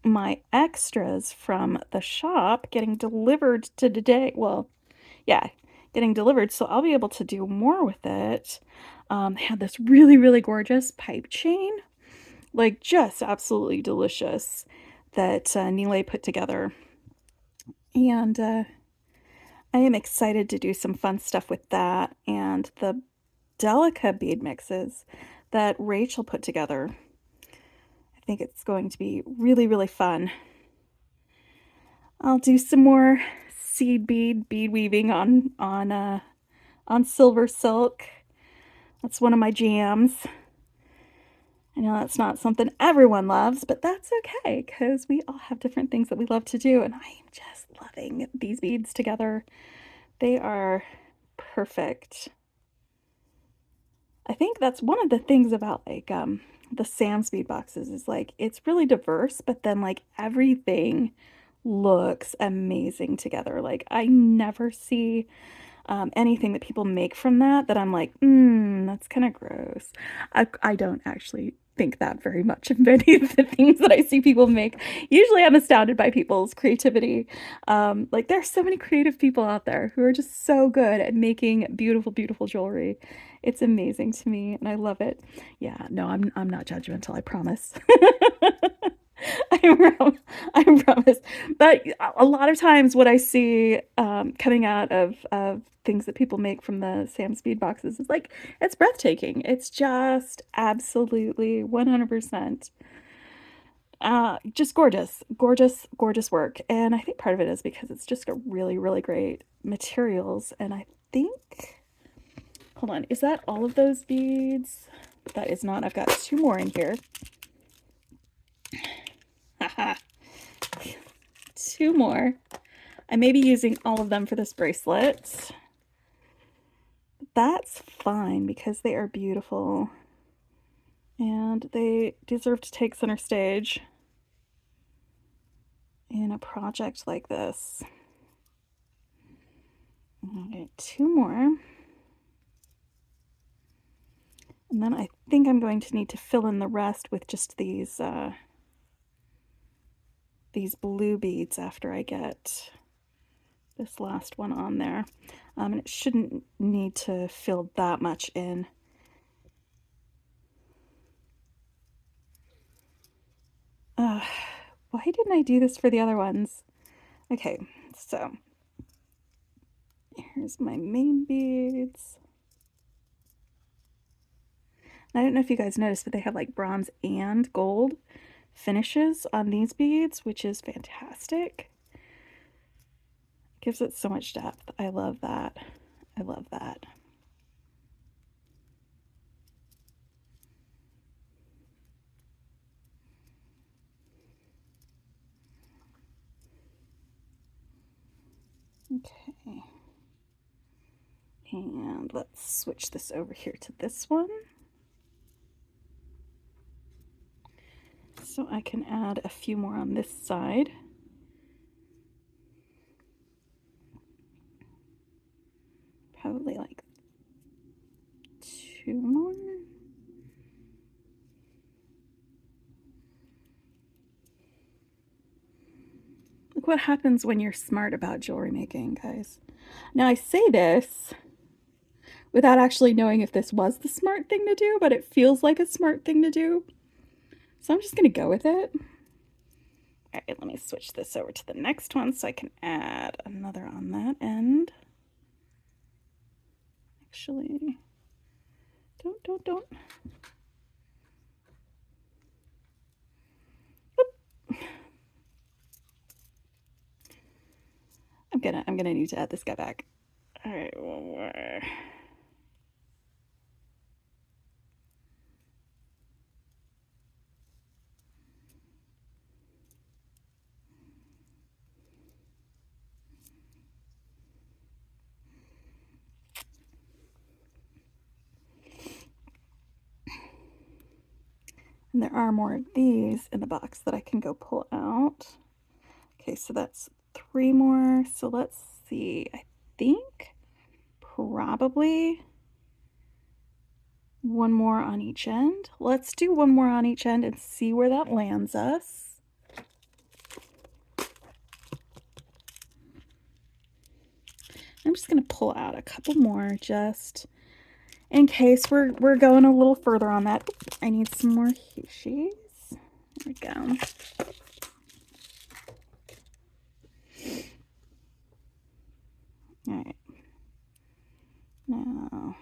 Speaker 1: my extras from the shop getting delivered to today. Well, yeah, getting delivered, so I'll be able to do more with it. They had this really, really gorgeous pipe chain, like just absolutely delicious, that Nile put together. And I am excited to do some fun stuff with that and the Delica bead mixes that Rachel put together. I think it's going to be really, really fun. I'll do some more seed bead weaving on silver silk. That's one of my jams. I know that's not something everyone loves, but that's okay because we all have different things that we love to do, and I am just loving these beads together. They are perfect. I think that's one of the things about like the Sam's bead boxes is like it's really diverse, but then like everything looks amazing together. Like I never see anything that people make from that I'm like, that's kind of gross. I don't actually think that very much of many of the things that I see people make. Usually I'm astounded by people's creativity. Like there's so many creative people out there who are just so good at making beautiful, beautiful jewelry. It's amazing to me and I love it. Yeah, no, I'm not judgmental, I promise. I promise. But a lot of times, what I see coming out of things that people make from the Sam Speed boxes is like it's breathtaking. It's just absolutely 100%. Just gorgeous, gorgeous, gorgeous work. And I think part of it is because it's just got really, really great materials. And I think, hold on, is that all of those beads? That is not. I've got two more in here. Haha. Two more. I may be using all of them for this bracelet. That's fine because they are beautiful and they deserve to take center stage in a project like this. Okay, two more. And then I think I'm going to need to fill in the rest with just these blue beads after I get this last one on there. And it shouldn't need to fill that much in. Why didn't I do this for the other ones? Okay, so here's my main beads. I don't know if you guys noticed, but they have like bronze and gold finishes on these beads, which is fantastic. Gives it so much depth. I love that. I love that. Okay. And let's switch this over here to this one. So I can add a few more on this side. Probably like 2 more. Look what happens when you're smart about jewelry making, guys. Now I say this without actually knowing if this was the smart thing to do, but it feels like a smart thing to do. So I'm just gonna go with it. All right, let me switch this over to the next one so I can add another on that end. Actually, don't. I'm gonna need to add this guy back. All right, one more. And there are more of these in the box that I can go pull out. Okay, so that's 3 more. So let's see. I think probably 1 more on each end. Let's do 1 more on each end and see where that lands us. I'm just going to pull out a couple more just in case we're going a little further on that. I need some more Hishis. There we go. All right. Now,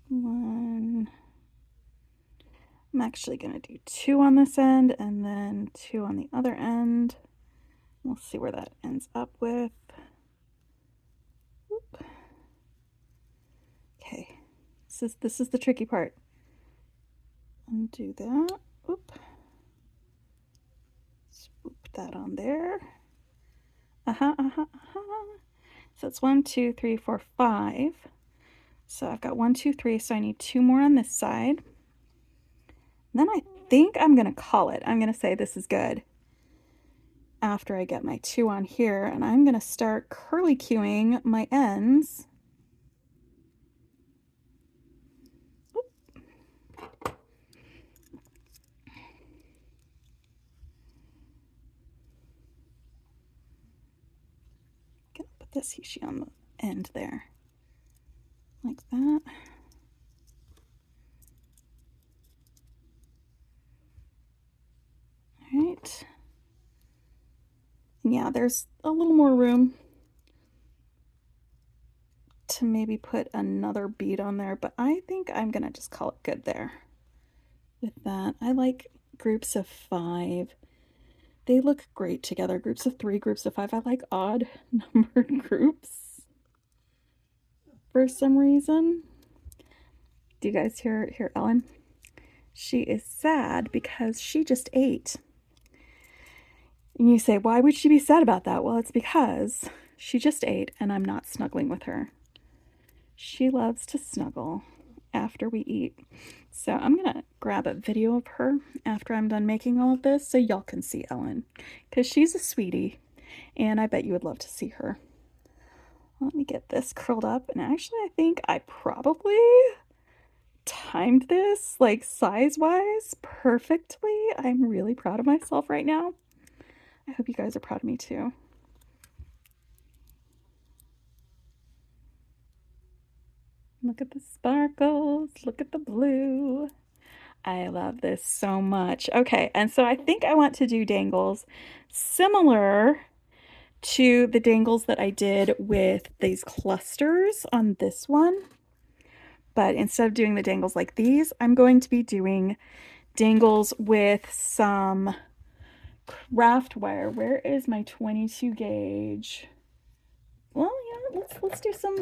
Speaker 1: 1. I'm actually going to do 2 on this end and then 2 on the other end. We'll see where that ends up with. Whoop. Okay, this is the tricky part. Undo that. Whoop. Swoop that on there. So it's 1, 2, 3, 4, 5. So I've got 1, 2, 3. So I need 2 more on this side. And then I think I'm gonna call it. I'm gonna say this is good after I get my 2 on here, and I'm gonna start curly cueing my ends. Gonna put this Hishi on the end there, like that. All right. And yeah, there's a little more room to maybe put another bead on there, but I think I'm gonna just call it good there with that. I like groups of 5. They look great together. Groups of 3, groups of 5. I like odd numbered groups for some reason. Do you guys hear Ellen? She is sad because she just ate. And you say, why would she be sad about that? Well, it's because she just ate and I'm not snuggling with her. She loves to snuggle after we eat. So I'm gonna grab a video of her after I'm done making all of this so y'all can see Ellen, because she's a sweetie and I bet you would love to see her. Let me get this curled up, and actually I think I probably timed this like size-wise perfectly. I'm really proud of myself right now. I hope you guys are proud of me too. Look at the sparkles, look at the blue. I love this so much. Okay, and so I think I want to do dangles similar to the dangles that I did with these clusters on this one. But instead of doing the dangles like these, I'm going to be doing dangles with some craft wire. Where is my 22 gauge? Well, yeah, let's do some.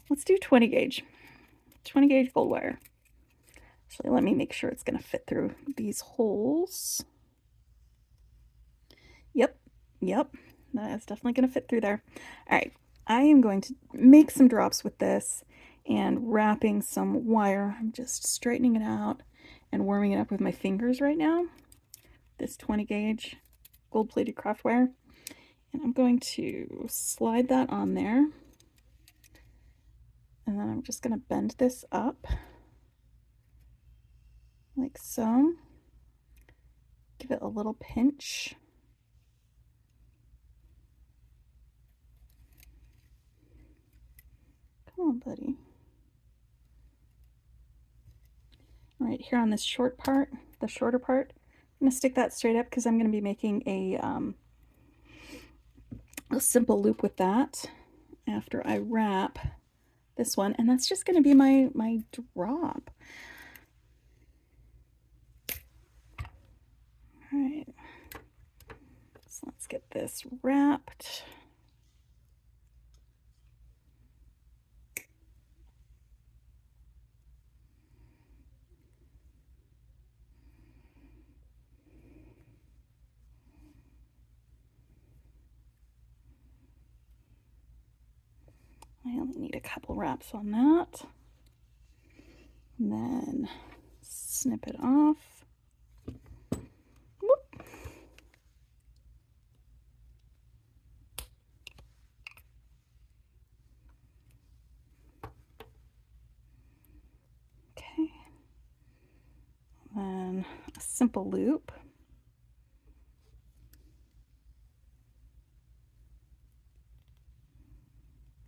Speaker 1: Let's do 20 gauge gold wire. Actually, let me make sure it's going to fit through these holes. Yep, yep, that is definitely going to fit through there. All right, I am going to make some drops with this and wrapping some wire. I'm just straightening it out and warming it up with my fingers right now. This 20 gauge gold-plated craft wire. And I'm going to slide that on there. And then I'm just going to bend this up like so. Give it a little pinch. Come on, buddy. All right, here on this short part, the shorter part, I'm going to stick that straight up because I'm going to be making a simple loop with that after I wrap this one, and that's just going to be my drop. All right, so let's get this wrapped. I only need a couple wraps on that. And then snip it off. Whoop. Okay. Then a simple loop.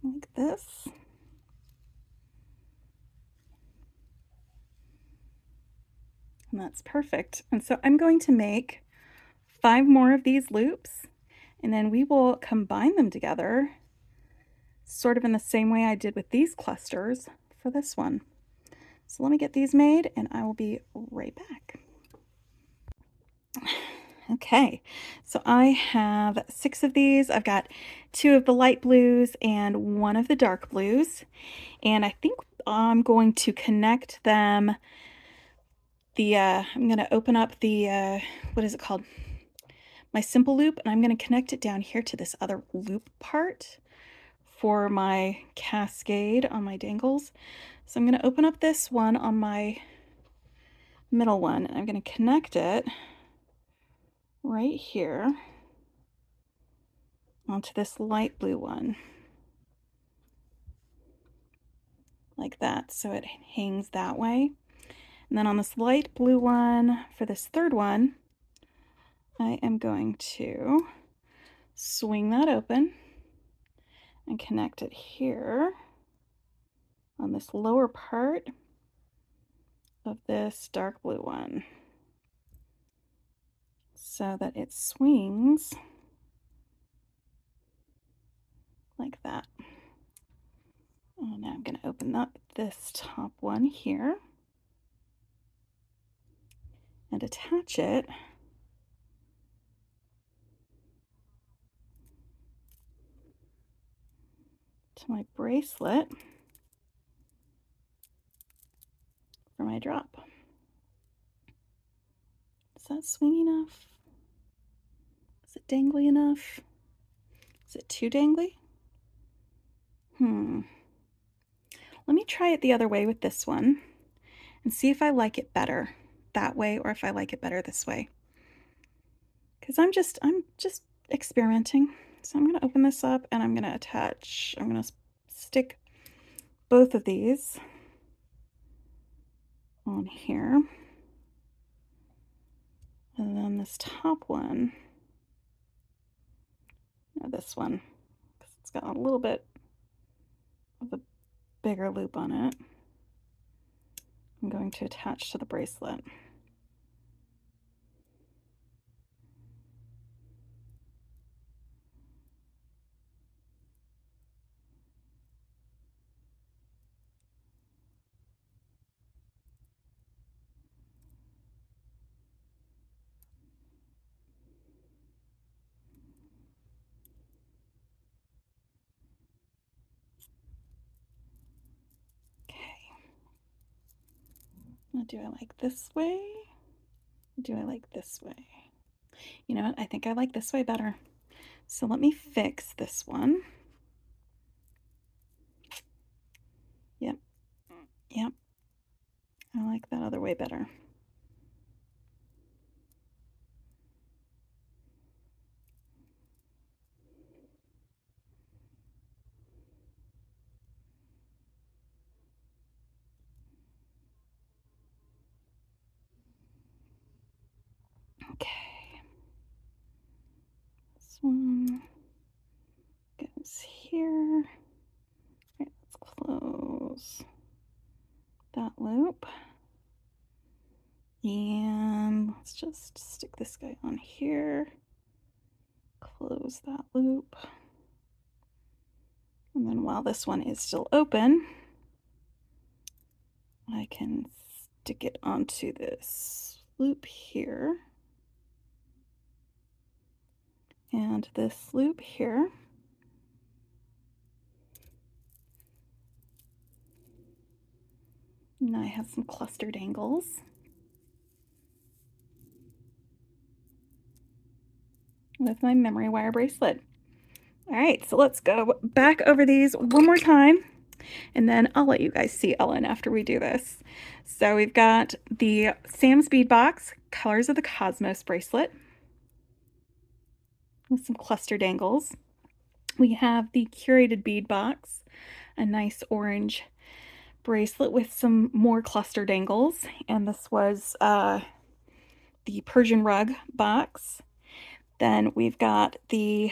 Speaker 1: Like this. And that's perfect. And so I'm going to make 5 more of these loops, and then we will combine them together sort of in the same way I did with these clusters for this one. So let me get these made and I will be right back. Okay, so I have 6 of these. I've got 2 of the light blues and 1 of the dark blues. And I think I'm going to connect them. I'm going to open up the, what is it called? My simple loop, and I'm going to connect it down here to this other loop part for my cascade on my dangles. So I'm going to open up this one on my middle one, and I'm going to connect it right here onto this light blue one, like that, so it hangs that way. And then on this light blue one, for this third one, I am going to swing that open and connect it here on this lower part of this dark blue one so that it swings like that. And now I'm going to open up this top one here and attach it to my bracelet for my drop. Is that swingy enough? Is it dangly enough? Is it too dangly? Let me try it the other way with this one and see if I like it better that way or if I like it better this way. Because I'm just experimenting. So I'm going to open this up and I'm going to attach, I'm going to stick both of these on here. And then this top one, this one, because it's got a little bit of a bigger loop on it, I'm going to attach to the bracelet. Do I like this way? Do I like this way? You know what? I think I like this way better. So let me fix this one. Yep. Yep. I like that other way better. Okay. This one goes here. Right, let's close that loop. And let's just stick this guy on here. Close that loop. And then while this one is still open, I can stick it onto this loop here. And this loop here. And I have some clustered angles. With my memory wire bracelet. All right, so let's go back over these one more time, and then I'll let you guys see Ellen after we do this. So we've got the Sam's Bead Box, Colors of the Cosmos bracelet with some clustered angles. We have the Curated Bead Box, a nice orange bracelet with some more clustered angles, and this was the Persian rug box. Then we've got the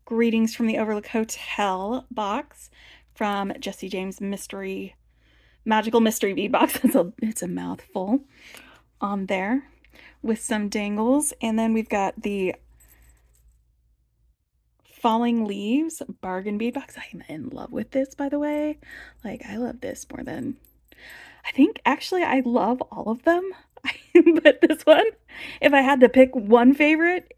Speaker 1: Greetings from the Overlook Hotel box from Jesse James Magical Mystery Bead Box. It's a mouthful on there with some dangles. And then we've got the Falling Leaves bargain bead box. I'm in love with this, by the way. Like, I love this more than I think. Actually, I love all of them. But this one, if I had to pick one favorite,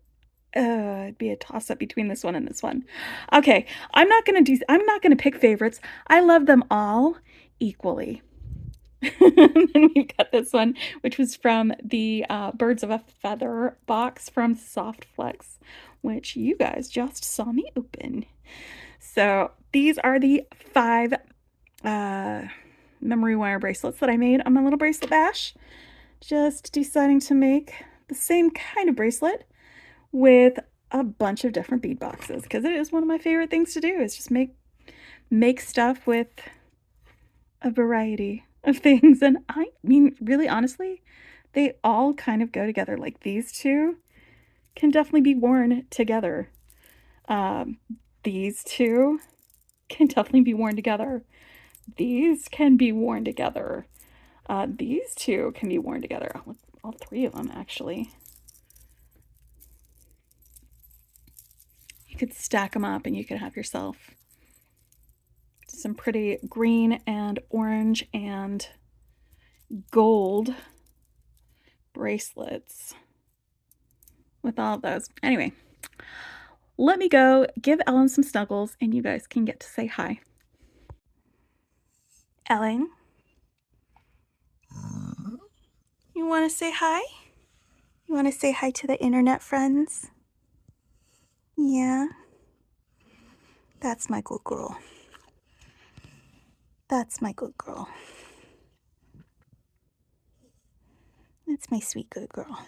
Speaker 1: it'd be a toss-up between this one and this one. Okay, I'm not gonna pick favorites. I love them all equally. And then we've got this one, which was from the Birds of a Feather box from Softflex, which you guys just saw me open. So these are the 5 memory wire bracelets that I made on my little bracelet bash. Just deciding to make the same kind of bracelet with a bunch of different bead boxes, because it is one of my favorite things to do, is just make stuff with a variety of things. And I mean, really honestly, they all kind of go together. Like, these two can definitely be worn together. These two can definitely be worn together. These can be worn together. These two can be worn together. All 3 of them, actually. You could stack them up and you could have yourself some pretty green and orange and gold bracelets with all of those. Anyway, let me go give Ellen some snuggles and you guys can get to say hi. Ellen, you want to say hi? You want to say hi to the internet friends? Yeah. That's my good girl. That's my good girl. That's my sweet good girl.